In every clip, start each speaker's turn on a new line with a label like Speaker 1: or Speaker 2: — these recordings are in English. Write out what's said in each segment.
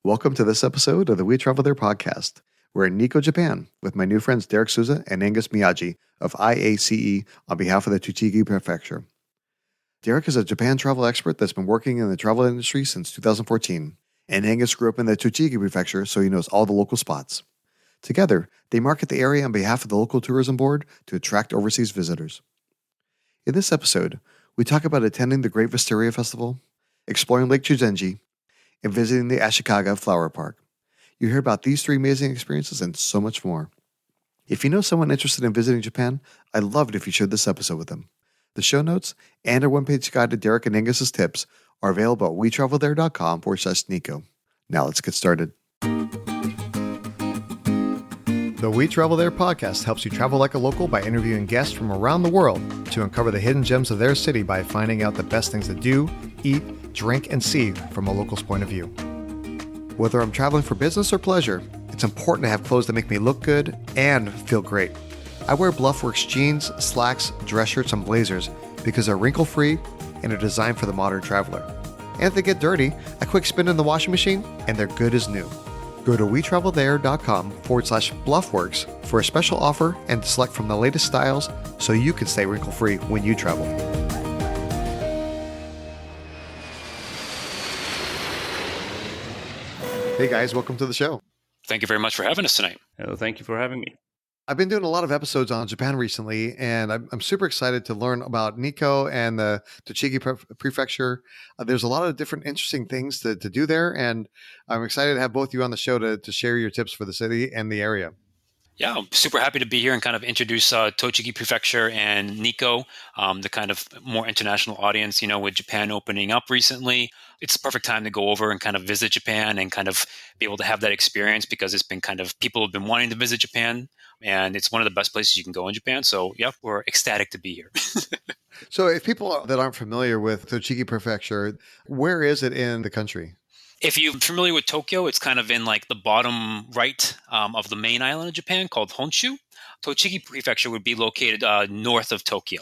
Speaker 1: Welcome to this episode of the We Travel There podcast. We're in Nikko, Japan, with my new friends Derek Souza and Angus Miyaji of IACE on behalf of the Tochigi Prefecture. Derek is a Japan travel expert that's been working in the travel industry since 2014, and Angus grew up in the Tochigi Prefecture, so he knows all the local spots. Together, they market the area on behalf of the local tourism board to attract overseas visitors. In this episode, we talk about attending the Great Wisteria Festival, exploring Lake Chuzenji, and visiting the Ashikaga Flower Park. You hear about these three amazing experiences and so much more. If you know someone interested in visiting Japan, I'd love it if you shared this episode with them. The show notes and our one-page guide to Derek and Angus's tips are available at wetravelthere.com/Nikko. Now let's get started. The We Travel There podcast helps you travel like a local by interviewing guests from around the world to uncover the hidden gems of their city by finding out the best things to do, eat, drink, and see from a local's point of view. Whether I'm traveling for business or pleasure, it's important to have clothes that make me look good and feel great. I wear Bluffworks jeans, slacks, dress shirts, and blazers because they're wrinkle-free and are designed for the modern traveler. And if they get dirty, a quick spin in the washing machine and they're good as new. Go to wetravelthere.com/Bluffworks for a special offer and to select from the latest styles so you can stay wrinkle-free when you travel. Hey guys, welcome to the show.
Speaker 2: Thank you very much for having us tonight.
Speaker 3: Thank you for having me.
Speaker 1: I've been doing a lot of episodes on Japan recently, and I'm super excited to learn about Nikko and the Tochigi Prefecture. There's a lot of different interesting things to do there, and I'm excited to have both of you on the show to share your tips for the city and the area.
Speaker 2: Yeah, I'm super happy to be here and kind of introduce Tochigi Prefecture and Nikko, the kind of more international audience, with Japan opening up recently. It's the perfect time to go over and kind of visit Japan and kind of be able to have that experience because it's been kind of, people have been wanting to visit Japan and it's one of the best places you can go in Japan. So, yeah, we're ecstatic to be here.
Speaker 1: So if people that aren't familiar with Tochigi Prefecture, where is it in the country?
Speaker 2: If you're familiar with Tokyo, it's kind of in like the bottom right of the main island of Japan called Honshu. Tochigi Prefecture would be located north of Tokyo.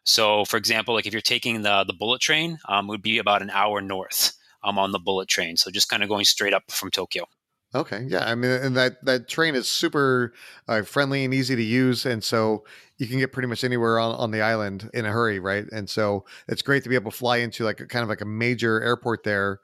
Speaker 2: So, for example, like if you're taking the bullet train, it would be about an hour north on the bullet train. So just kind of going straight up from Tokyo.
Speaker 1: Okay. Yeah. I mean, and that train is super friendly and easy to use. And so you can get pretty much anywhere on the island in a hurry, right? And so it's great to be able to fly into like a major airport there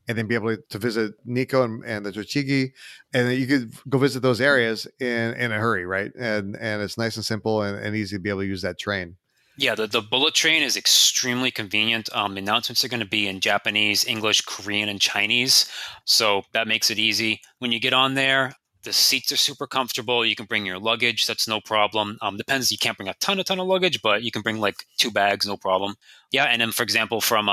Speaker 1: and then be able to visit Nikko and the Tochigi, and then you could go visit those areas in a hurry, right? And it's nice and simple and easy to be able to use that train.
Speaker 2: Yeah, the bullet train is extremely convenient. The announcements are going to be in Japanese, English, Korean, and Chinese. So that makes it easy. When you get on there, the seats are super comfortable. You can bring your luggage. That's no problem. Depends. You can't bring a ton of luggage, but you can bring like 2 bags, no problem. Yeah. And then, for example, from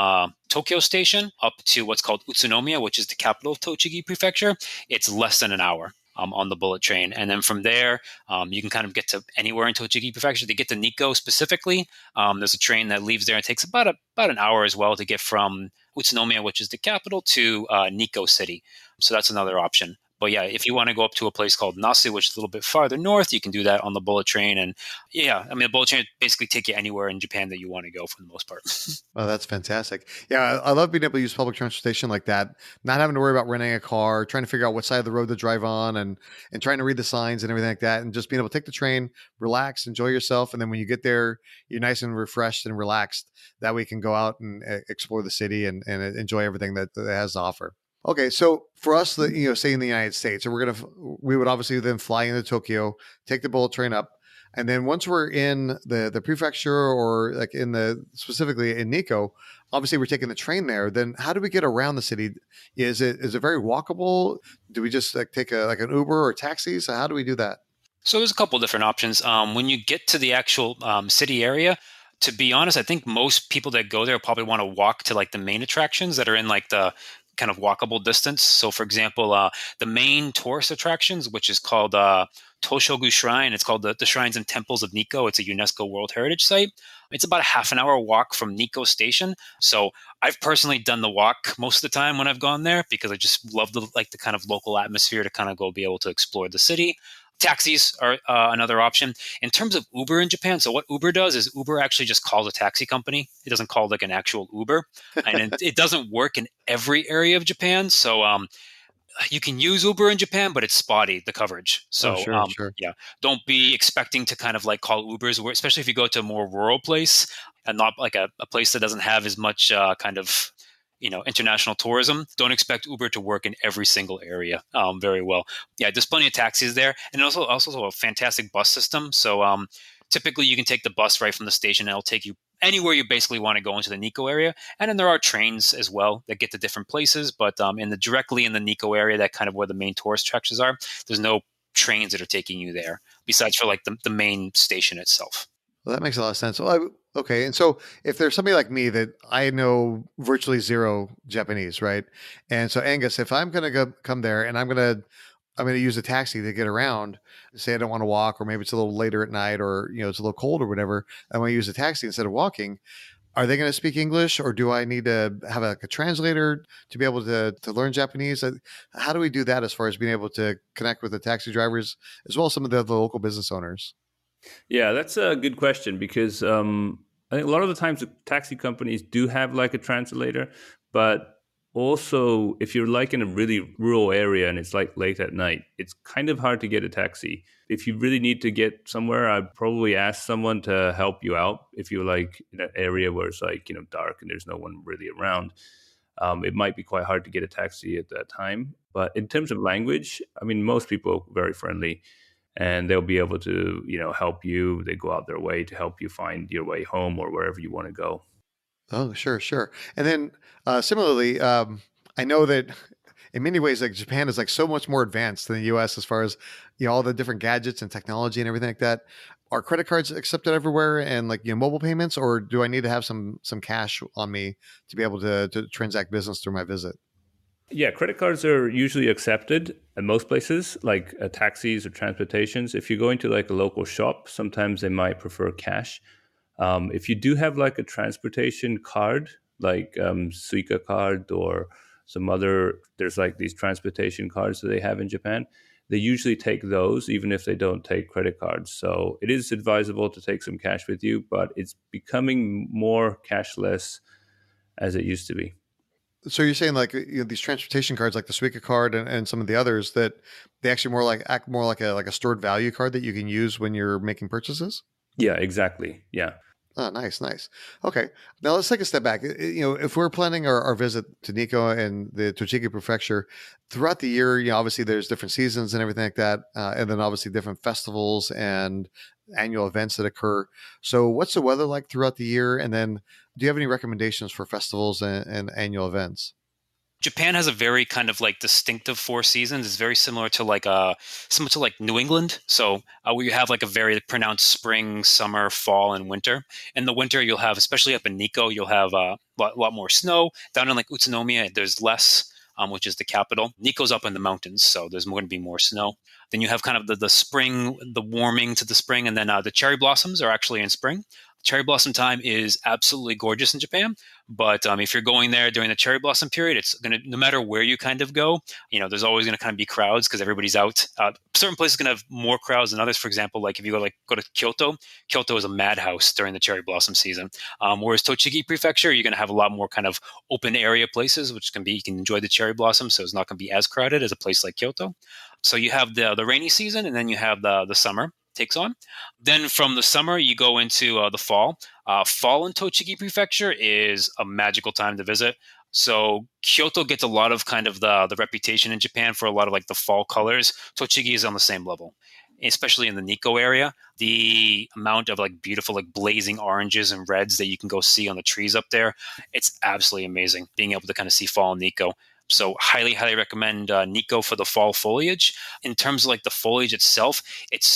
Speaker 2: Tokyo Station up to what's called Utsunomiya, which is the capital of Tochigi Prefecture, it's less than an hour on the bullet train. And then from there, you can kind of get to anywhere in Tochigi Prefecture. To get to Nikko specifically, there's a train that leaves there. It takes about an hour as well to get from Utsunomiya, which is the capital, to Nikko City. So that's another option. But yeah, if you want to go up to a place called Nasu, which is a little bit farther north, you can do that on the bullet train. And yeah, I mean, the bullet train basically take you anywhere in Japan that you want to go for the most part.
Speaker 1: Oh, that's fantastic. Yeah, I love being able to use public transportation like that, not having to worry about renting a car, trying to figure out what side of the road to drive on and trying to read the signs and everything like that. And just being able to take the train, relax, enjoy yourself. And then when you get there, you're nice and refreshed and relaxed. That way you can go out and explore the city and enjoy everything that it has to offer. Okay, so for us, say in the United States, we would obviously then fly into Tokyo, take the bullet train up, and then once we're in the prefecture or like specifically in Nikko, obviously we're taking the train there. Then how do we get around the city? Is it very walkable? Do we just take an Uber or taxi? So how do we do that?
Speaker 2: So there's a couple of different options. When you get to the actual city area, to be honest, I think most people that go there probably want to walk to like the main attractions that are in like the kind of walkable distance. So for example, the main tourist attractions, which is called Toshogu Shrine, it's called the Shrines and Temples of Nikko. It's a UNESCO World Heritage Site. It's about a half an hour walk from Nikko Station. So I've personally done the walk most of the time when I've gone there because I just love the kind of local atmosphere to kind of go be able to explore the city. Taxis are another option. In terms of Uber in Japan, so what Uber does is Uber actually just calls a taxi company. It doesn't call like an actual Uber. And it doesn't work in every area of Japan. So You can use Uber in Japan, but it's spotty, the coverage.
Speaker 1: Oh,
Speaker 2: So,
Speaker 1: sure, sure.
Speaker 2: yeah, don't be expecting to kind of like call Ubers, especially if you go to a more rural place and not like a place that doesn't have as much kind of, international tourism. Don't expect Uber to work in every single area very well. Yeah, there's plenty of taxis there, and also a fantastic bus system. So, typically you can take the bus right from the station, and it'll take you anywhere you basically want to go into the Nikko area. And then there are trains as well that get to different places, but directly in the Nikko area, that kind of where the main tourist attractions are, there's no trains that are taking you there besides for like the main station itself.
Speaker 1: Well, that makes a lot of sense. Well, okay. And so if there's somebody like me that I know virtually zero Japanese, right? And so Angus, if I'm going to come there and I'm going to use a taxi to get around, say I don't want to walk, or maybe it's a little later at night, or, it's a little cold or whatever, I want to use a taxi instead of walking. Are they going to speak English, or do I need to have a translator to be able to learn Japanese? How do we do that as far as being able to connect with the taxi drivers as well as some of the other local business owners?
Speaker 3: Yeah, that's a good question because I think a lot of the times the taxi companies do have like a translator, but also if you're like in a really rural area and it's like late at night, it's kind of hard to get a taxi. If you really need to get somewhere, I'd probably ask someone to help you out. If you're like in an area where it's like, dark and there's no one really around, it might be quite hard to get a taxi at that time. But in terms of language, I mean, most people are very friendly and they'll be able to, help you. They go out their way to help you find your way home or wherever you want to go.
Speaker 1: Oh, sure, sure. And then similarly, I know that in many ways, like Japan is like so much more advanced than the U.S. as far as all the different gadgets and technology and everything like that. Are credit cards accepted everywhere, and like mobile payments, or do I need to have some cash on me to be able to transact business through my visit?
Speaker 3: Yeah, credit cards are usually accepted at most places, like taxis or transportations. If you're going to like a local shop, sometimes they might prefer cash. If you do have like a transportation card, like Suica card or some other, there's like these transportation cards that they have in Japan. They usually take those, even if they don't take credit cards. So it is advisable to take some cash with you, but it's becoming more cashless as it used to be.
Speaker 1: So you're saying like these transportation cards, like the Suica card and some of the others, that they actually act more like a stored value card that you can use when you're making purchases?
Speaker 3: Yeah, exactly. Yeah.
Speaker 1: Oh, nice, nice. Okay, now let's take a step back. If we're planning our visit to Nikko and the Tochigi Prefecture throughout the year, obviously there's different seasons and everything like that, and then obviously different festivals and annual events that occur. So, what's the weather like throughout the year? And then, do you have any recommendations for festivals and annual events?
Speaker 2: Japan has a very kind of like distinctive four seasons. It's very similar to like New England. So we have like a very pronounced spring, summer, fall, and winter. In the winter, you'll have, especially up in Nikko, you'll have a lot more snow. Down in like Utsunomiya, there's less, which is the capital. Nikko's up in the mountains, so there's going to be more snow. Then you have kind of the spring, the warming to the spring, and then the cherry blossoms are actually in spring. Cherry blossom time is absolutely gorgeous in Japan, but if you're going there during the cherry blossom period, it's going to, no matter where you kind of go, there's always going to kind of be crowds because everybody's out. Certain places are going to have more crowds than others. For example, like if you go to Kyoto, Kyoto is a madhouse during the cherry blossom season. Whereas Tochigi Prefecture, you're going to have a lot more kind of open area places, which can be, you can enjoy the cherry blossom, so it's not going to be as crowded as a place like Kyoto. So you have the rainy season, and then you have the summer takes on. Then from the summer, you go into the fall. Fall in Tochigi Prefecture is a magical time to visit. So Kyoto gets a lot of kind of the reputation in Japan for a lot of like the fall colors. Tochigi is on the same level, especially in the Nikko area. The amount of like beautiful like blazing oranges and reds that you can go see on the trees up there, it's absolutely amazing being able to kind of see fall in Nikko. So highly, highly recommend Nikko for the fall foliage. In terms of like the foliage itself, it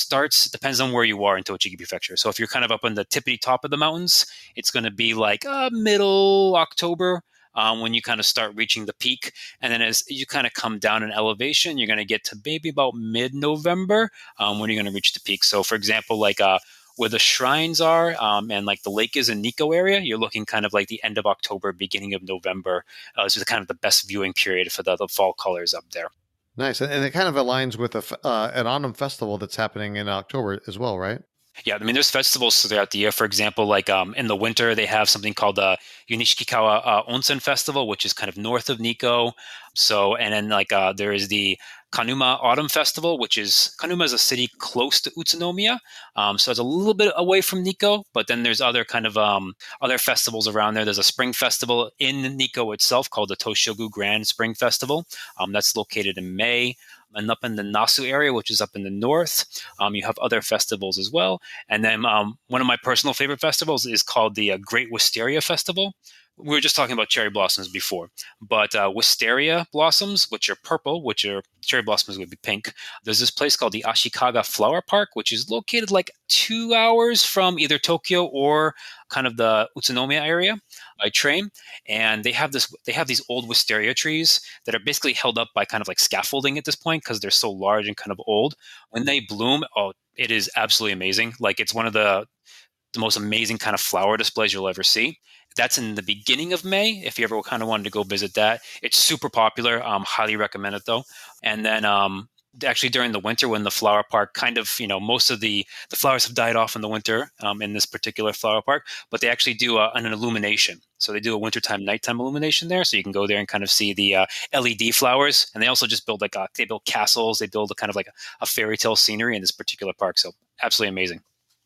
Speaker 2: depends on where you are in Tochigi Prefecture. So if you're kind of up on the tippity top of the mountains, it's going to be like middle October when you kind of start reaching the peak. And then as you kind of come down in elevation, you're going to get to maybe about mid-November when you're going to reach the peak. So for example, like where the shrines are and like the lake is in Nikko area, you're looking kind of like the end of October, beginning of November. This is kind of the best viewing period for the fall colors up there.
Speaker 1: Nice. And it kind of aligns with an autumn festival that's happening in October as well, right?
Speaker 2: Yeah, I mean, there's festivals throughout the year. For example, like in the winter, they have something called the Unishikawa Onsen Festival, which is kind of north of Nikko. So, and then like there is the Kanuma Autumn Festival, which is Kanuma is a city close to Utsunomiya, so it's a little bit away from Nikko. But then there's other kind of other festivals around there. There's a spring festival in Nikko itself called the Toshogu Grand Spring Festival. That's located in May. And up in the Nasu area, which is up in the north, you have other festivals as well. And then one of my personal favorite festivals is called the Great Wisteria Festival. We were just talking about cherry blossoms before, but wisteria blossoms, which are purple, which are cherry blossoms would be pink. There's this place called the Ashikaga Flower Park, which is located like 2 hours from either Tokyo or kind of the Utsunomiya area by train. And they have these old wisteria trees that are basically held up by kind of like scaffolding at this point because they're so large and kind of old. When they bloom, oh, it is absolutely amazing. Like it's one of the most amazing kind of flower displays you'll ever see. That's in the beginning of May. If you ever kind of wanted to go visit that, it's super popular. Highly recommend it though. And then actually during the winter when the flower park kind of, most of the flowers have died off in the winter in this particular flower park, but they actually do an illumination. So they do a wintertime, nighttime illumination there. So you can go there and kind of see the LED flowers. And they also just build they build castles. They build a kind of like a fairy tale scenery in this particular park. So absolutely amazing.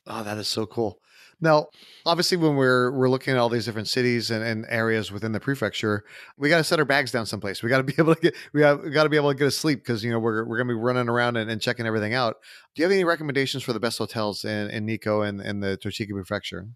Speaker 1: Oh, that is so cool. Now, obviously, when we're looking at all these different cities and areas within the prefecture, we got to set our bags down someplace. We got to be able to get a sleep because we're going to be running around and checking everything out. Do you have any recommendations for the best hotels in Nikko and the Tochigi Prefecture?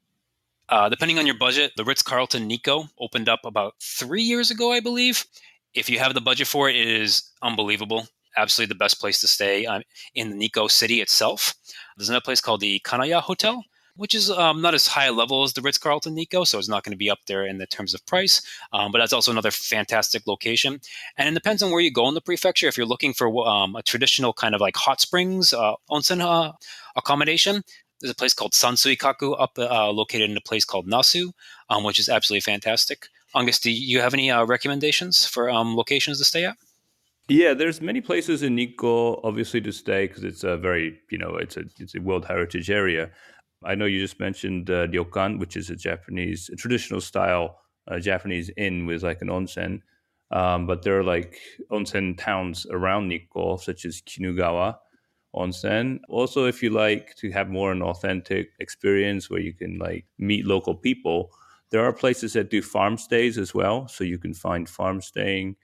Speaker 2: Depending on your budget, the Ritz-Carlton Nikko opened up about 3 years ago, I believe. If you have the budget for it, it is unbelievable. Absolutely the best place to stay in the Nikko city itself. There's another place called the Kanaya Hotel, which is not as high a level as the Ritz-Carlton Nikko, so it's not going to be up there in the terms of price. But that's also another fantastic location. And it depends on where you go in the prefecture. If you're looking for a traditional kind of like hot springs onsen accommodation, there's a place called Sansuikaku up located in a place called Nasu, which is absolutely fantastic. Angus, do you have any recommendations for locations to stay at?
Speaker 3: Yeah, there's many places in Nikko, obviously, to stay because it's a very, it's a World Heritage area. I know you just mentioned ryokan, which is a traditional style Japanese inn with like an onsen. But there are like onsen towns around Nikko, such as Kinugawa Onsen. Also, if you like to have more an authentic experience where you can like meet local people, there are places that do farm stays as well. So you can find farm staying.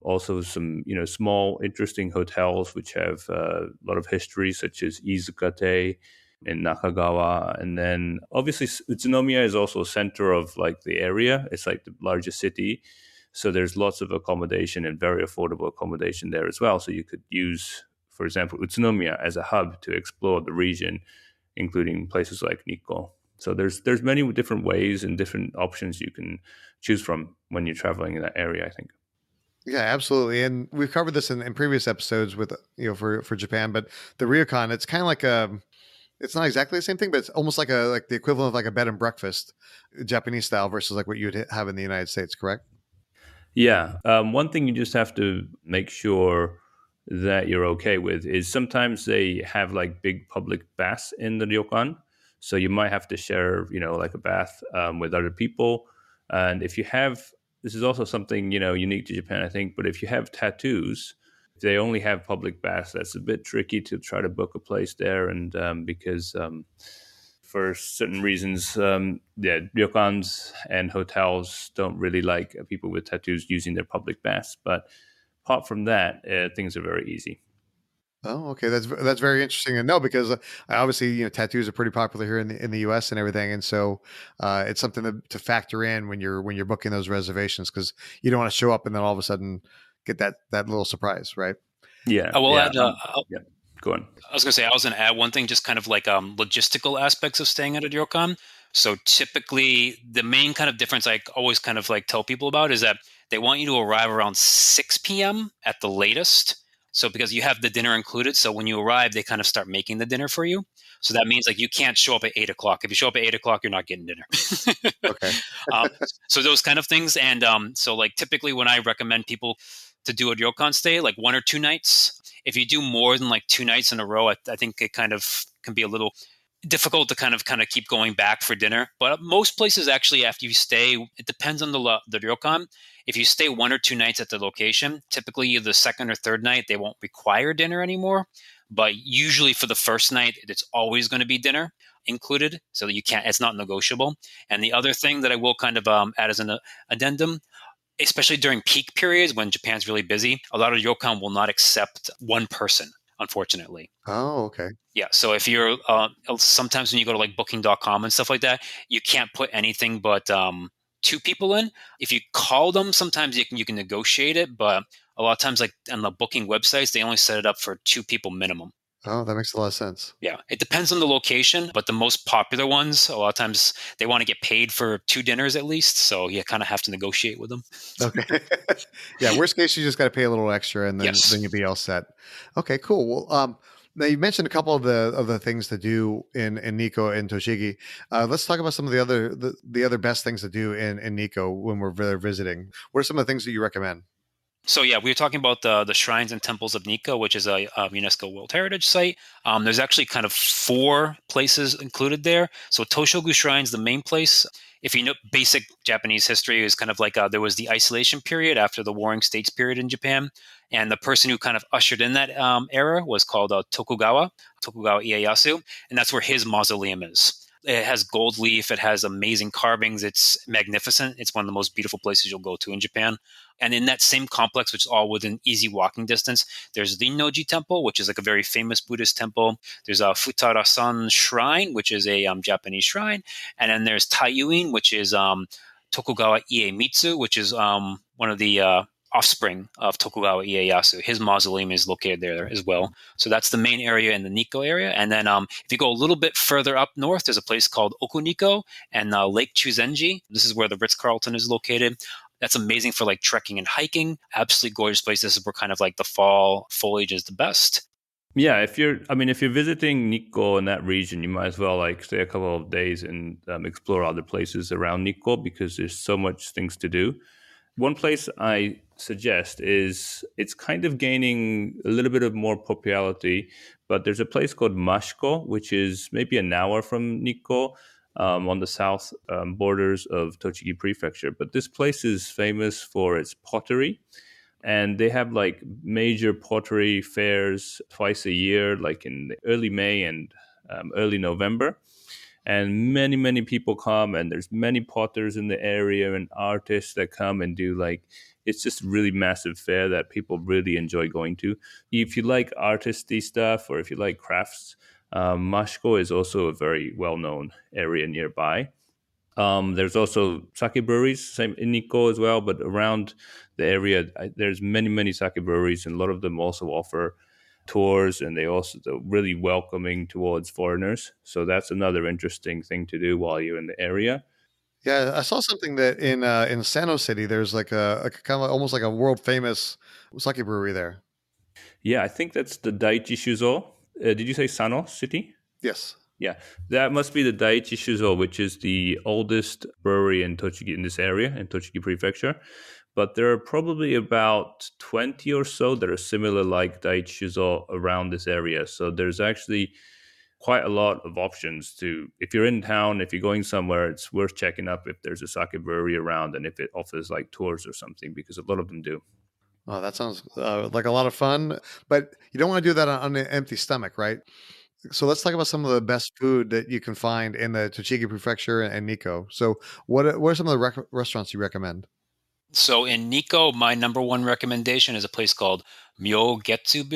Speaker 3: Also, some small, interesting hotels which have a lot of history, such as Izukate in Nakagawa. And then, obviously, Utsunomiya is also a center of like the area. It's like the largest city, so there's lots of accommodation and very affordable accommodation there as well. So you could use, for example, Utsunomiya as a hub to explore the region, including places like Nikko. So there's many different ways and different options you can choose from when you're traveling in that area, I think.
Speaker 1: Yeah, absolutely. And we've covered this in previous episodes with, for Japan, but the ryokan, it's kind of like it's not exactly the same thing, but it's almost like the equivalent of like a bed and breakfast, Japanese style versus like what you would have in the United States, correct?
Speaker 3: Yeah. One thing you just have to make sure that you're okay with is sometimes they have like big public baths in the ryokan. So you might have to share, like a bath with other people. And if you have, this is also something, unique to Japan, I think, but if you have tattoos, if they only have public baths, that's a bit tricky to try to book a place there. And because for certain reasons, ryokans and hotels don't really like people with tattoos using their public baths. But apart from that, things are very easy.
Speaker 1: Oh, okay. That's very interesting to know because obviously, tattoos are pretty popular here in the U.S. and everything, and so it's something to factor in when you're booking those reservations because you don't want to show up and then all of a sudden get that little surprise, right?
Speaker 3: Yeah.
Speaker 2: I will add.
Speaker 3: Yeah. Go on.
Speaker 2: I was going to say I was going to add one thing, just kind of like logistical aspects of staying at a ryokan. So typically, the main kind of difference I always kind of like tell people about is that they want you to arrive around 6 p.m. at the latest. So because you have the dinner included, so when you arrive, they kind of start making the dinner for you. So that means like you can't show up at 8 o'clock. If you show up at 8 o'clock, you're not getting dinner.
Speaker 1: Okay.
Speaker 2: So those kind of things. And so like typically when I recommend people to do a ryokan stay, like 1 or 2 nights, if you do more than like 2 nights in a row, I think it kind of can be a little difficult to kind of keep going back for dinner. But most places actually, after you stay, it depends on the ryokan. If you stay 1 or 2 nights at the location, typically the second or third night they won't require dinner anymore. But usually for the first night, it's always going to be dinner included, so that you can't. It's not negotiable. And the other thing that I will kind of add as an addendum, especially during peak periods when Japan's really busy, a lot of ryokan will not accept one person, unfortunately.
Speaker 1: Oh, okay.
Speaker 2: Yeah. So if you're sometimes when you go to like booking.com and stuff like that, you can't put anything but two people in. If you call them, sometimes you can negotiate it, but a lot of times, like on the booking websites, they only set it up for two people minimum.
Speaker 1: Oh, that makes a lot of sense.
Speaker 2: Yeah, it depends on the location, but the most popular ones, a lot of times they want to get paid for 2 dinners at least. So you kind of have to negotiate with them.
Speaker 1: Okay. Yeah. Worst case, you just got to pay a little extra, and then
Speaker 2: Yes.
Speaker 1: then you'll be all set. Okay. Cool. Well, now you mentioned a couple of the things to do in Nikko and Tochigi. Let's talk about some of the other best things to do in Nikko when we're visiting. What are some of the things that you recommend?
Speaker 2: So yeah, we were talking about the shrines and temples of Nikko, which is a UNESCO World Heritage Site. There's actually kind of 4 places included there. So Toshogu Shrine's the main place. If you know basic Japanese history, is kind of like there was the isolation period after the Warring States period in Japan, and the person who kind of ushered in that era was called Tokugawa Ieyasu, and that's where his mausoleum is. It has gold leaf. It has amazing carvings. It's magnificent. It's one of the most beautiful places you'll go to in Japan. And in that same complex, which is all within easy walking distance, there's Rinnoji Temple, which is like a very famous Buddhist temple. There's a Futarasan Shrine, which is a Japanese shrine. And then there's Taiyuin, which is Tokugawa Iemitsu, which is one of the offspring of Tokugawa Ieyasu. His mausoleum is located there as well. So that's the main area in the Nikko area. And then if you go a little bit further up north, there's a place called Okuniko and Lake Chuzenji. This is where the Ritz-Carlton is located. That's amazing for like trekking and hiking. Absolutely gorgeous place. This is where kind of like the fall foliage is the best.
Speaker 3: Yeah, if you're visiting Nikko in that region, you might as well like stay a couple of days and explore other places around Nikko because there's so much things to do. One place I suggest is it's kind of gaining a little bit of more popularity, but there's a place called Mashiko, which is maybe an hour from Nikko on the south borders of Tochigi Prefecture. But this place is famous for its pottery, and they have like major pottery fairs twice a year, like in early May and early November. And many, many people come, and there's many potters in the area and artists that come and do like, it's just a really massive fair that people really enjoy going to. If you like artisty stuff or if you like crafts, Mashiko is also a very well-known area nearby. There's also sake breweries, same in Nikko as well, but around the area, there's many, many sake breweries, and a lot of them also offer tours, and they also really welcoming towards foreigners. So that's another interesting thing to do while you're in the area.
Speaker 1: Yeah, I saw something that in Sano City, there's like a kind of almost like a world famous sake brewery there.
Speaker 3: Yeah, I think that's the Daiichi Shuzo. Did you say Sano City?
Speaker 1: Yes.
Speaker 3: Yeah, that must be the Daiichi Shuzo, which is the oldest brewery in Tochigi, in this area, in Tochigi Prefecture. But there are probably about 20 or so that are similar like Daiichi Shuzo around this area. So there's actually quite a lot of options to, if you're in town, if you're going somewhere, it's worth checking up if there's a sake brewery around and if it offers like tours or something, because a lot of them do.
Speaker 1: Oh, that sounds like a lot of fun, but you don't want to do that on an empty stomach, right? So let's talk about some of the best food that you can find in the Tochigi Prefecture and Nikko. So what are some of the restaurants you recommend?
Speaker 2: So in Nikko, my number one recommendation is a place called Myogetsu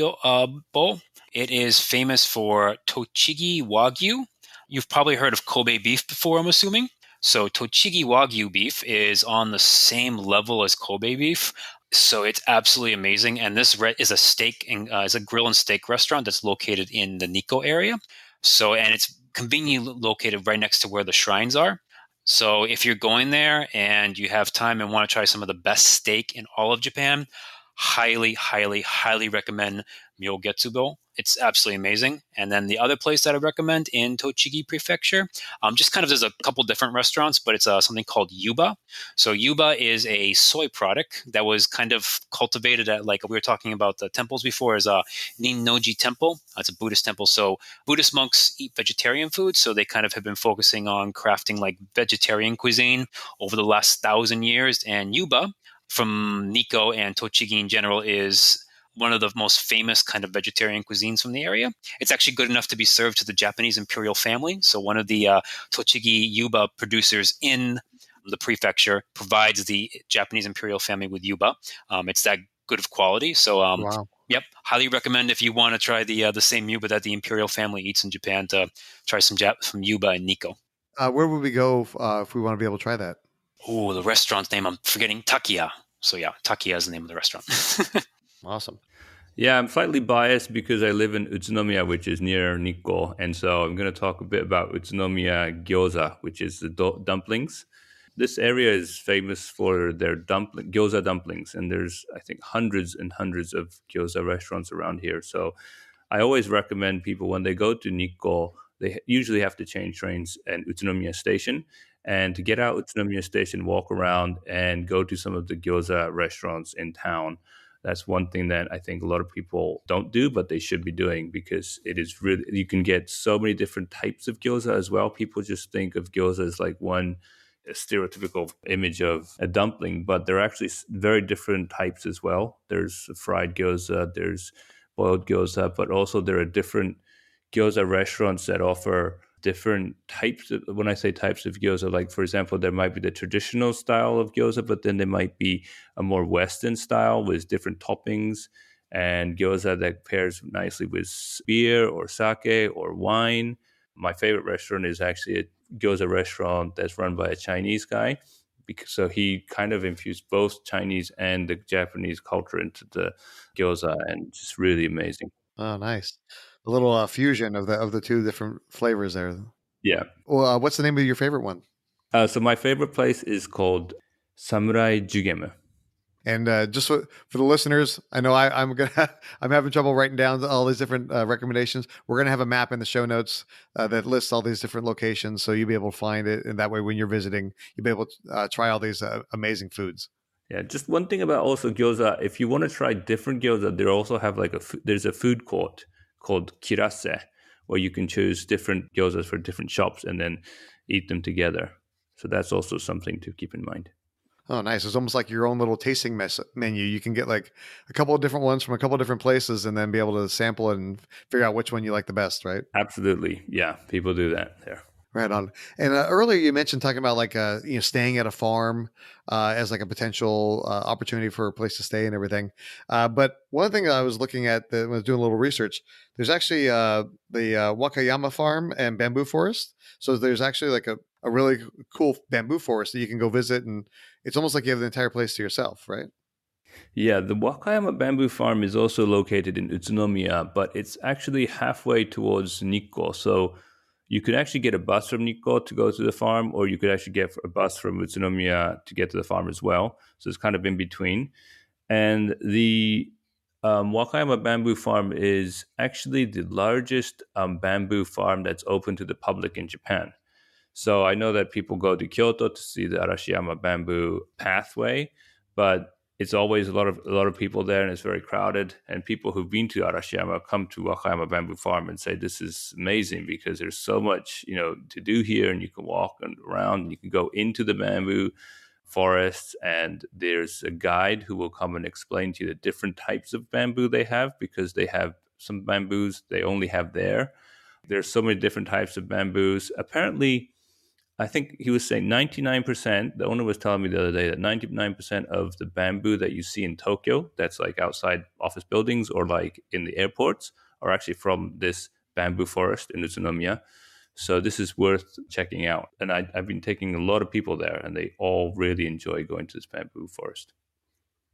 Speaker 2: Bo. It is famous for Tochigi Wagyu. You've probably heard of Kobe beef before, I'm assuming. So Tochigi Wagyu beef is on the same level as Kobe beef. So it's absolutely amazing. And this is a steak and is a grill and steak restaurant that's located in the Nikko area. So, and it's conveniently located right next to where the shrines are. So if you're going there and you have time and want to try some of the best steak in all of Japan, highly, highly, highly recommend Myogetsubo. It's absolutely amazing. And then the other place that I recommend in Tochigi Prefecture, just kind of there's a couple different restaurants, but it's something called Yuba. So Yuba is a soy product that was kind of cultivated at, like we were talking about the temples before, is a Ninnoji temple. It's a Buddhist temple. So Buddhist monks eat vegetarian food. So they kind of have been focusing on crafting like vegetarian cuisine over the last 1,000 years. And Yuba from Nikko and Tochigi in general is one of the most famous kind of vegetarian cuisines from the area. It's actually good enough to be served to the Japanese imperial family. So one of the Tochigi Yuba producers in the prefecture provides the Japanese imperial family with Yuba. It's that good of quality. So
Speaker 1: Wow.
Speaker 2: Yep, highly recommend if you want to try the same Yuba that the imperial family eats in Japan to try some from Yuba and Nikko.
Speaker 1: Where would we go if we want to be able to try that?
Speaker 2: Oh, the restaurant's name, I'm forgetting, Takiya. So yeah, Takiya is the name of the restaurant.
Speaker 1: Awesome.
Speaker 3: Yeah, I'm slightly biased because I live in Utsunomiya, which is near Nikko. And so I'm going to talk a bit about Utsunomiya gyoza, which is the dumplings. This area is famous for their gyoza dumplings. And there's, I think, hundreds and hundreds of gyoza restaurants around here. So I always recommend people when they go to Nikko, they usually have to change trains at Utsunomiya Station. And to get out Utsunomiya Station, walk around and go to some of the gyoza restaurants in town. That's one thing that I think a lot of people don't do, but they should be doing because it is really, you can get so many different types of gyoza as well. People just think of gyoza as like one stereotypical image of a dumpling, but there are actually very different types as well. There's fried gyoza, there's boiled gyoza, but also there are different gyoza restaurants that offer different types of, when I say types of gyoza, like for example, there might be the traditional style of gyoza, but then there might be a more Western style with different toppings and gyoza that pairs nicely with beer or sake or wine. My favorite restaurant is actually a gyoza restaurant that's run by a Chinese guy. So he kind of infused both Chinese and the Japanese culture into the gyoza, and it's really amazing.
Speaker 1: Oh, nice. A little fusion of the two different flavors there.
Speaker 3: Yeah.
Speaker 1: Well, what's the name of your favorite one?
Speaker 3: So my favorite place is called Samurai Jugeme.
Speaker 1: And just for the listeners, I know I'm having trouble writing down all these different recommendations. We're gonna have a map in the show notes that lists all these different locations, so you'll be able to find it, and that way, when you're visiting, you'll be able to try all these amazing foods.
Speaker 3: Yeah, just one thing about also gyoza. If you want to try different gyoza, they also have like there's a food court called Kirase, where you can choose different gyozas for different shops and then eat them together. So that's also something to keep in mind.
Speaker 1: Oh, nice. It's almost like your own little tasting menu. You can get like a couple of different ones from a couple of different places and then be able to sample it and figure out which one you like the best, right?
Speaker 3: Absolutely. Yeah, people do that there.
Speaker 1: Right on. And earlier you mentioned talking about like staying at a farm as like a potential opportunity for a place to stay and everything. But one thing I was looking at when I was doing a little research, there's actually the Wakayama farm and bamboo forest. So there's actually like a really cool bamboo forest that you can go visit, and it's almost like you have the entire place to yourself, right?
Speaker 3: Yeah, the Wakayama bamboo farm is also located in Utsunomiya, but it's actually halfway towards Nikko. So you could actually get a bus from Nikko to go to the farm, or you could actually get a bus from Utsunomiya to get to the farm as well. So it's kind of in between. And the Wakayama bamboo farm is actually the largest bamboo farm that's open to the public in Japan. So I know that people go to Kyoto to see the Arashiyama bamboo pathway, but it's always a lot of people there, and it's very crowded. And people who've been to Arashiyama come to Wakayama Bamboo Farm and say this is amazing because there's so much to do here, and you can walk around, and you can go into the bamboo forests, and there's a guide who will come and explain to you the different types of bamboo they have, because they have some bamboos they only have there. There's so many different types of bamboos. Apparently, I think he was saying 99%, the owner was telling me the other day that 99% of the bamboo that you see in Tokyo, that's like outside office buildings or like in the airports, are actually from this bamboo forest in Utsunomiya. So this is worth checking out. And I've been taking a lot of people there, and they all really enjoy going to this bamboo forest.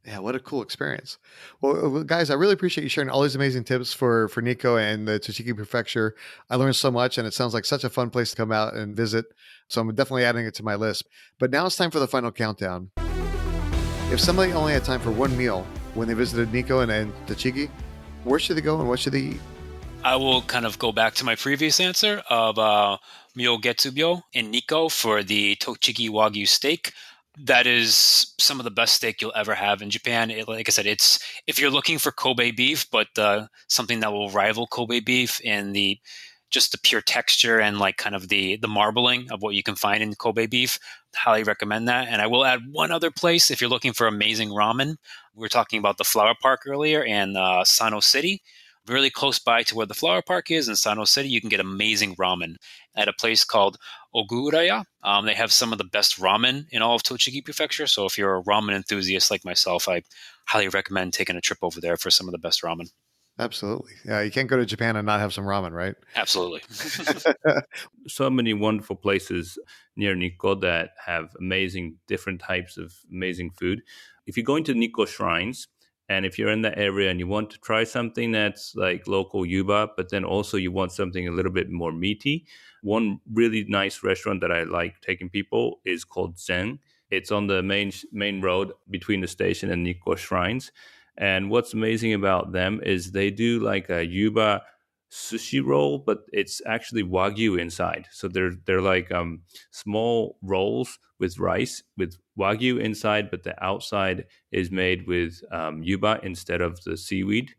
Speaker 1: Yeah, what a cool experience. Well, guys, I really appreciate you sharing all these amazing tips for Nikko and the Tochigi Prefecture. I learned so much, and it sounds like such a fun place to come out and visit. So I'm definitely adding it to my list. But now it's time for the final countdown. If somebody only had time for one meal, when they visited Nikko and Tochigi? Where should they go and what should they eat?
Speaker 2: I will kind of go back to my previous answer of Myogetsubo in Nikko for the Tochigi Wagyu steak. That is some of the best steak you'll ever have in Japan. Like I said, it's if you're looking for Kobe beef, but something that will rival Kobe beef in the just the pure texture and like kind of the marbling of what you can find in Kobe beef. Highly recommend that. And I will add one other place if you're looking for amazing ramen. We were talking about the Flower Park earlier and Sano City. Really close by to where the Flower Park is in Sano City, you can get amazing ramen at a place called Oguraya. They have some of the best ramen in all of Tochigi Prefecture. So if you're a ramen enthusiast like myself, I highly recommend taking a trip over there for some of the best ramen.
Speaker 1: Absolutely. Yeah, you can't go to Japan and not have some ramen, right?
Speaker 2: Absolutely.
Speaker 3: So many wonderful places near Nikko that have amazing different types of amazing food. If you're going to Nikko shrines, and if you're in that area and you want to try something that's like local yuba, but then also you want something a little bit more meaty, one really nice restaurant that I like taking people is called Zen. It's on the main road between the station and Nikko shrines. And what's amazing about them is they do like a yuba sushi roll, but it's actually wagyu inside. So they're like small rolls with rice with wagyu inside, but the outside is made with yuba instead of the seaweed.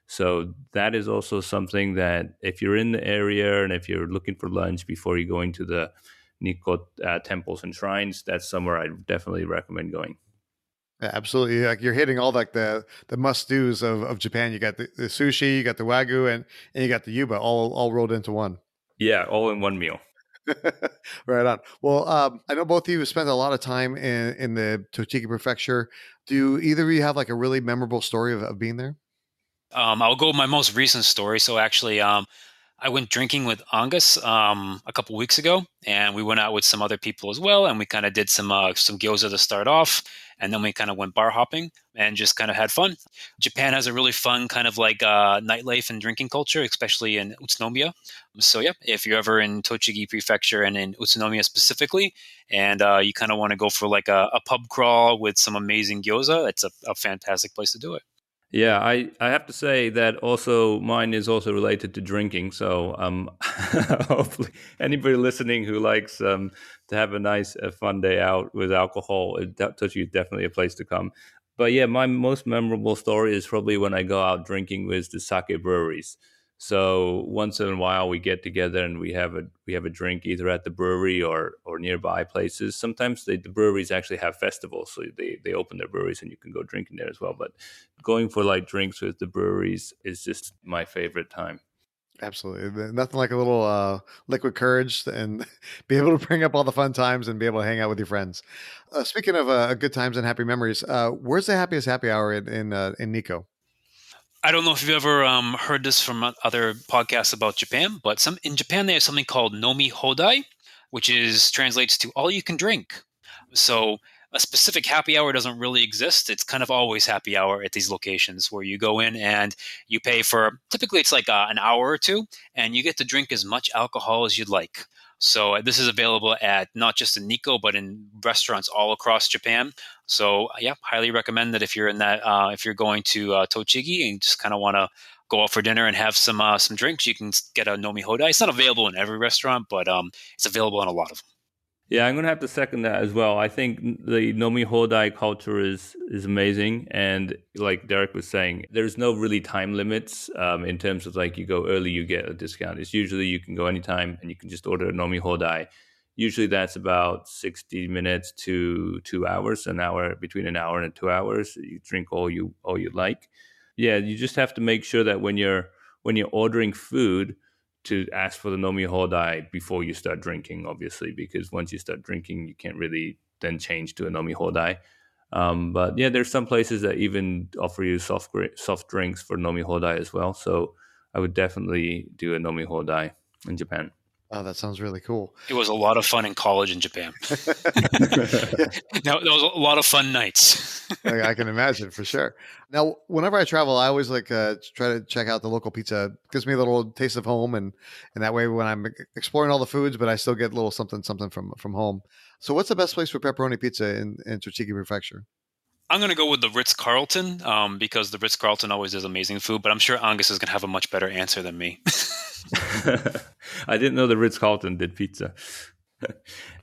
Speaker 3: So that is also something that if you're in the area and if you're looking for lunch before you go into the Nikko temples and shrines, that's somewhere I definitely recommend going.
Speaker 1: Yeah, absolutely. Like you're hitting all like the must-dos of Japan. You got the sushi, you got the wagyu, and you got the yuba all rolled into one.
Speaker 3: Yeah, all in one meal.
Speaker 1: Right on. Well, I know both of you have spent a lot of time in the Tochigi Prefecture. Do either of you have like a really memorable story of being there?
Speaker 2: I'll go with my most recent story. So actually, I went drinking with Angus a couple weeks ago, and we went out with some other people as well, and we kind of did some gyoza to start off, and then we kind of went bar hopping and just kind of had fun. Japan has a really fun kind of like nightlife and drinking culture, especially in Utsunomiya. So yeah, if you're ever in Tochigi Prefecture and in Utsunomiya specifically, and you kind of want to go for like a pub crawl with some amazing gyoza, it's a fantastic place to do it.
Speaker 3: Yeah, I have to say that also mine is also related to drinking. So hopefully anybody listening who likes to have a nice, fun day out with alcohol, Tochigi is definitely a place to come. But yeah, my most memorable story is probably when I go out drinking with the sake breweries. So once in a while we get together and we have a drink either at the brewery or nearby places. Sometimes the breweries actually have festivals, so they open their breweries and you can go drinking there as well. But going for like drinks with the breweries is just my favorite time.
Speaker 1: Absolutely. Nothing like a little liquid courage and be able to bring up all the fun times and be able to hang out with your friends. Speaking of good times and happy memories, where's the happiest happy hour in Nikko?
Speaker 2: I don't know if you've ever heard this from other podcasts about Japan, but in Japan they have something called Nomi Hodai, which translates to all you can drink. So a specific happy hour doesn't really exist. It's kind of always happy hour at these locations where you go in and you pay for, typically it's like an hour or two, and you get to drink as much alcohol as you'd like. So this is available at not just in Nikko, but in restaurants all across Japan. So yeah, highly recommend that if you're in that, if you're going to Tochigi and just kind of want to go out for dinner and have some drinks, you can get a Nomi Hodai. It's not available in every restaurant, but it's available in a lot of them.
Speaker 3: Yeah, I'm going to have to second that as well. I think the Nomi Hodai culture is amazing. And like Derek was saying, there's no really time limits in terms of like you go early, you get a discount. It's usually you can go anytime and you can just order a Nomi Hodai. Usually that's about 60 minutes to 2 hours, between an hour and 2 hours. You drink all you like. Yeah, you just have to make sure that when you're ordering food, to ask for the Nomi Hodai before you start drinking, obviously, because once you start drinking, you can't really then change to a Nomi Hodai. But yeah, there's some places that even offer you soft drinks for Nomi Hodai as well. So I would definitely do a Nomi Hodai in Japan.
Speaker 1: Oh, that sounds really cool.
Speaker 2: It was a lot of fun in college in Japan. Now, there was a lot of fun nights.
Speaker 1: I can imagine for sure. Now, whenever I travel, I always like try to check out the local pizza. It gives me a little taste of home, and that way, when I'm exploring all the foods, but I still get a little something from home. So, what's the best place for pepperoni pizza in Tochigi Prefecture?
Speaker 2: I'm going to go with the Ritz-Carlton because the Ritz-Carlton always does amazing food, but I'm sure Angus is going to have a much better answer than me.
Speaker 3: I didn't know the Ritz-Carlton did pizza.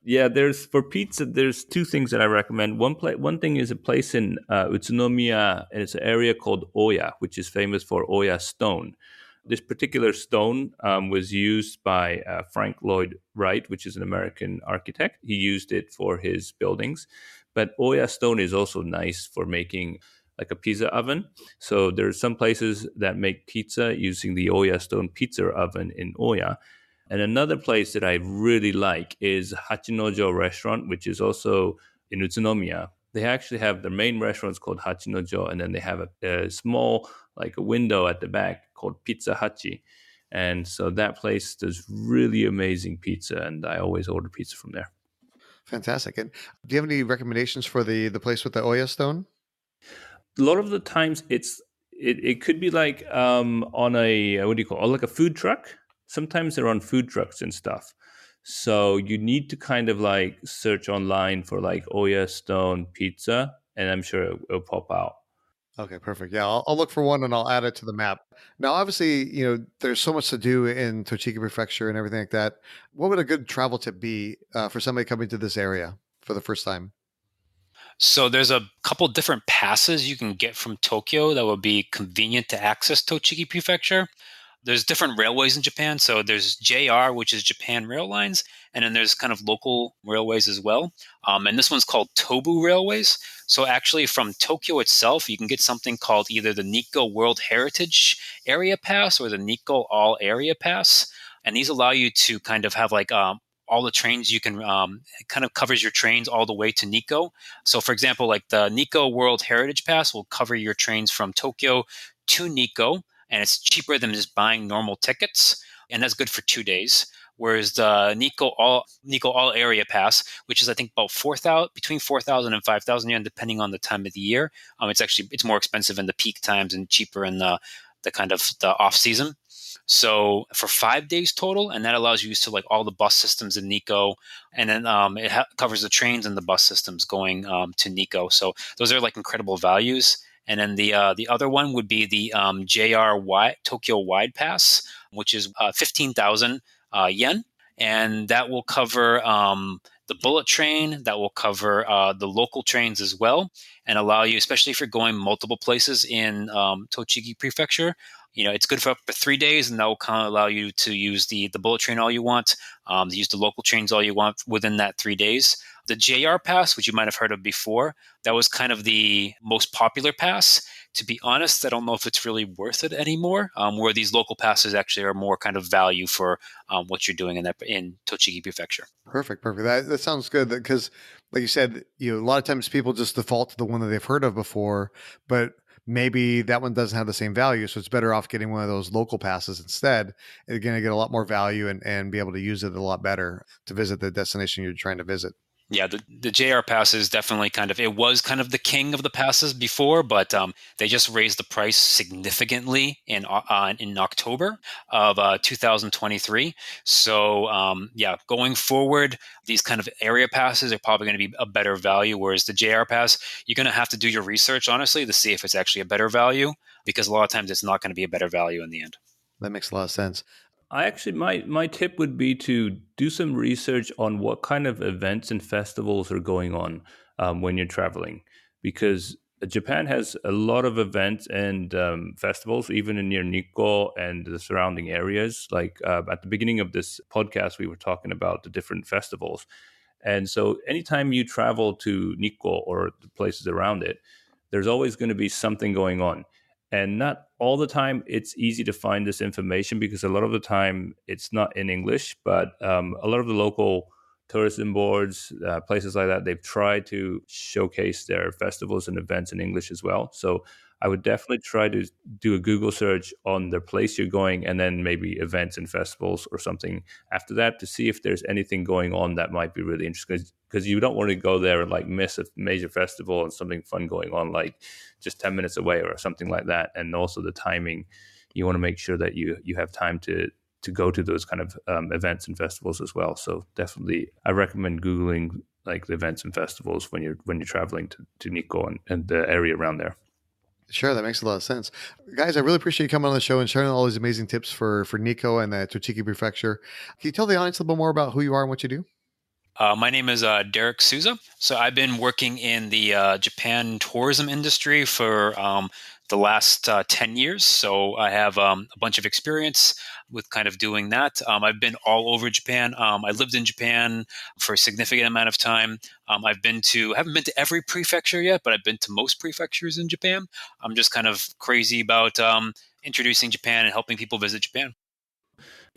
Speaker 3: Yeah, for pizza, there's two things that I recommend. One thing is a place in Utsunomiya, and it's an area called Oya, which is famous for Oya stone. This particular stone was used by Frank Lloyd Wright, which is an American architect. He used it for his buildings. But Oya stone is also nice for making like a pizza oven. So there are some places that make pizza using the Oya stone pizza oven in Oya. And another place that I really like is Hachinojo Restaurant, which is also in Utsunomiya. They actually have their main restaurants called Hachinojo, and then they have a small, like a window at the back called Pizza Hachi. And so that place does really amazing pizza, and I always order pizza from there.
Speaker 1: Fantastic. And do you have any recommendations for the place with the Oya stone?
Speaker 3: A lot of the times it could be like on a, what do you call it, like a food truck. Sometimes they're on food trucks and stuff. So you need to kind of like search online for like Oya Stone Pizza, and I'm sure it'll pop out.
Speaker 1: Okay, perfect. Yeah, I'll look for one and I'll add it to the map. Now, obviously, there's so much to do in Tochigi Prefecture and everything like that. What would a good travel tip be for somebody coming to this area for the first time?
Speaker 2: So there's a couple different passes you can get from Tokyo that would be convenient to access Tochigi Prefecture. There's different railways in Japan. So there's JR, which is Japan Rail Lines, and then there's kind of local railways as well. And this one's called Tobu Railways. So actually from Tokyo itself, you can get something called either the Nikko World Heritage Area Pass or the Nikko All Area Pass. And these allow you to kind of have like all the trains you can it kind of covers your trains all the way to Nikko. So for example, like the Nikko World Heritage Pass will cover your trains from Tokyo to Nikko, and it's cheaper than just buying normal tickets, and that's good for 2 days. Whereas the Nikko All Area Pass, which is I think about between 4,000 and 5,000 yen, depending on the time of the year, it's more expensive in the peak times and cheaper in the kind of the off season. So for 5 days total, and that allows you to like all the bus systems in Nikko, and then it covers the trains and the bus systems going to Nikko. So those are like incredible values. And then the other one would be the Tokyo Wide Pass, which is 15,000 yen, and that will cover the bullet train. That will cover the local trains as well, and allow you, especially if you're going multiple places in Tochigi Prefecture. It's good for up to 3 days, and that will kind of allow you to use the bullet train all you want, to use the local trains all you want within that 3 days. The JR pass, which you might have heard of before, that was kind of the most popular pass. To be honest, I don't know if it's really worth it anymore, where these local passes actually are more kind of value for what you're doing in Tochigi Prefecture.
Speaker 1: Perfect. That sounds good because, like you said, a lot of times people just default to the one that they've heard of before, but maybe that one doesn't have the same value. So it's better off getting one of those local passes instead. You're going to get a lot more value and be able to use it a lot better to visit the destination you're trying to visit.
Speaker 2: Yeah, the JR pass is definitely it was kind of the king of the passes before, but they just raised the price significantly in October of 2023. So going forward, these kind of area passes are probably going to be a better value, whereas the JR pass, you're going to have to do your research, honestly, to see if it's actually a better value, because a lot of times it's not going to be a better value in the end.
Speaker 1: That makes a lot of sense.
Speaker 3: I actually, my tip would be to do some research on what kind of events and festivals are going on when you're traveling, because Japan has a lot of events and festivals, even near Nikko and the surrounding areas. Like at the beginning of this podcast, we were talking about the different festivals. And so anytime you travel to Nikko or the places around it, there's always going to be something going on. And not all the time it's easy to find this information, because a lot of the time it's not in English, but a lot of the local tourism boards, places like that, they've tried to showcase their festivals and events in English as well. So I would definitely try to do a Google search on the place you're going, and then maybe events and festivals or something after that, to see if there's anything going on that might be really interesting. Because you don't want to go there and like miss a major festival and something fun going on like just 10 minutes away or something like that. And also the timing, you want to make sure that you have time to to go to those kind of events and festivals as well. So definitely, I recommend Googling like the events and festivals when you're traveling to Nikko and the area around there.
Speaker 1: Sure, that makes a lot of sense. Guys, I really appreciate you coming on the show and sharing all these amazing tips for Nikko and the Tochigi Prefecture. Can you tell the audience a little bit more about who you are and what you do?
Speaker 2: My name is Derek Souza. So I've been working in the Japan tourism industry for the last 10 years. So I have a bunch of experience with kind of doing that. I've been all over Japan. I lived in Japan for a significant amount of time. Haven't been to every prefecture yet, but I've been to most prefectures in Japan. I'm just kind of crazy about introducing Japan and helping people visit Japan.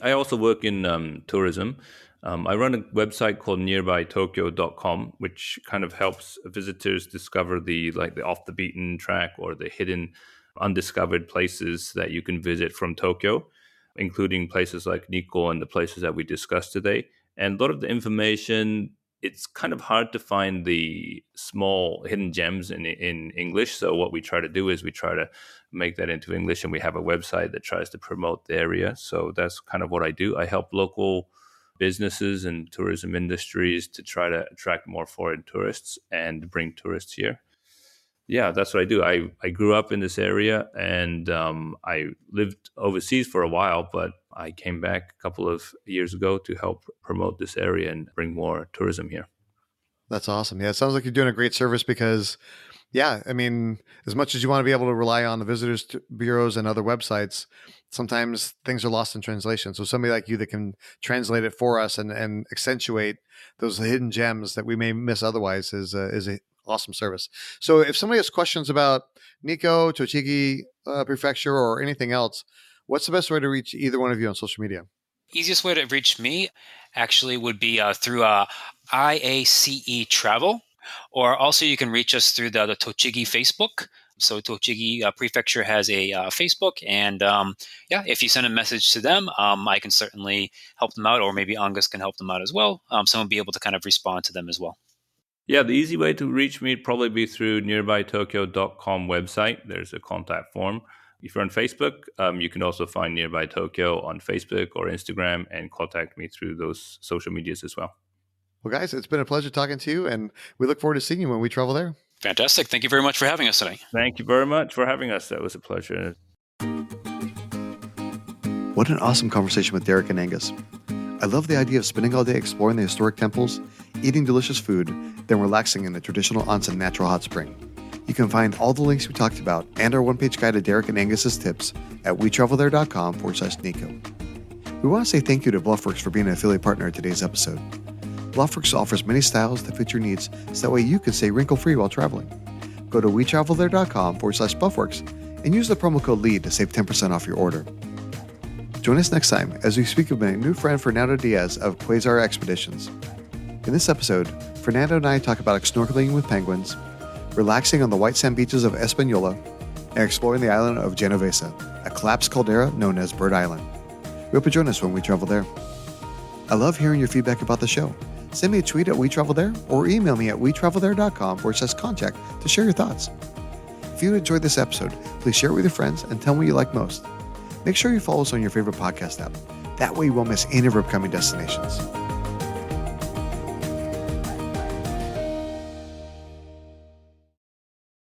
Speaker 3: I also work in tourism. I run a website called nearbytokyo.com, which kind of helps visitors discover the off the beaten track or the hidden undiscovered places that you can visit from Tokyo, including places like Nikko and the places that we discussed today. And a lot of the information, it's kind of hard to find the small hidden gems in English. So what we try to do is we try to make that into English, and we have a website that tries to promote the area. So that's kind of what I do. I help local businesses and tourism industries to try to attract more foreign tourists and bring tourists here. Yeah, that's what I do. I grew up in this area, and I lived overseas for a while, but I came back a couple of years ago to help promote this area and bring more tourism here.
Speaker 1: That's awesome. Yeah, it sounds like you're doing a great service because, yeah, I mean, as much as you want to be able to rely on the visitors bureaus and other websites, sometimes things are lost in translation. So somebody like you that can translate it for us and accentuate those hidden gems that we may miss otherwise is a awesome service. So if somebody has questions about Nikko, Tochigi Prefecture, or anything else, what's the best way to reach either one of you on social media?
Speaker 2: Easiest way to reach me actually would be through IACE Travel, or also you can reach us through the Tochigi Facebook. So Tochigi Prefecture has a Facebook, and if you send a message to them, I can certainly help them out, or maybe Angus can help them out as well. Someone will be able to kind of respond to them as well.
Speaker 3: Yeah, the easy way to reach me would probably be through nearbytokyo.com website. There's a contact form. If you're on Facebook, you can also find Nearby Tokyo on Facebook or Instagram and contact me through those social medias as well.
Speaker 1: Well, guys, it's been a pleasure talking to you, and we look forward to seeing you when we travel there.
Speaker 2: Fantastic. Thank you very much for having us today.
Speaker 3: Thank you very much for having us. That was a pleasure.
Speaker 1: What an awesome conversation with Derek and Angus. I love the idea of spending all day exploring the historic temples, eating delicious food, then relaxing in a traditional onsen natural hot spring. You can find all the links we talked about and our one-page guide to Derek and Angus's tips at wetravelthere.com/Nikko. We want to say thank you to Bluffworks for being an affiliate partner in today's episode. Bluffworks offers many styles that fit your needs, so that way you can stay wrinkle-free while traveling. Go to wetravelthere.com/Bluffworks and use the promo code LEAD to save 10% off your order. Join us next time as we speak with my new friend Fernando Diaz of Quasar Expeditions. In this episode, Fernando and I talk about snorkeling with penguins, relaxing on the white sand beaches of Espanola, and exploring the island of Genovesa, a collapsed caldera known as Bird Island. We hope you join us when we travel there. I love hearing your feedback about the show. Send me a tweet at WeTravelThere or email me at wetravelthere.com/contact to share your thoughts. If you enjoyed this episode, please share it with your friends and tell me what you like most. Make sure you follow us on your favorite podcast app. That way you won't miss any of our upcoming destinations.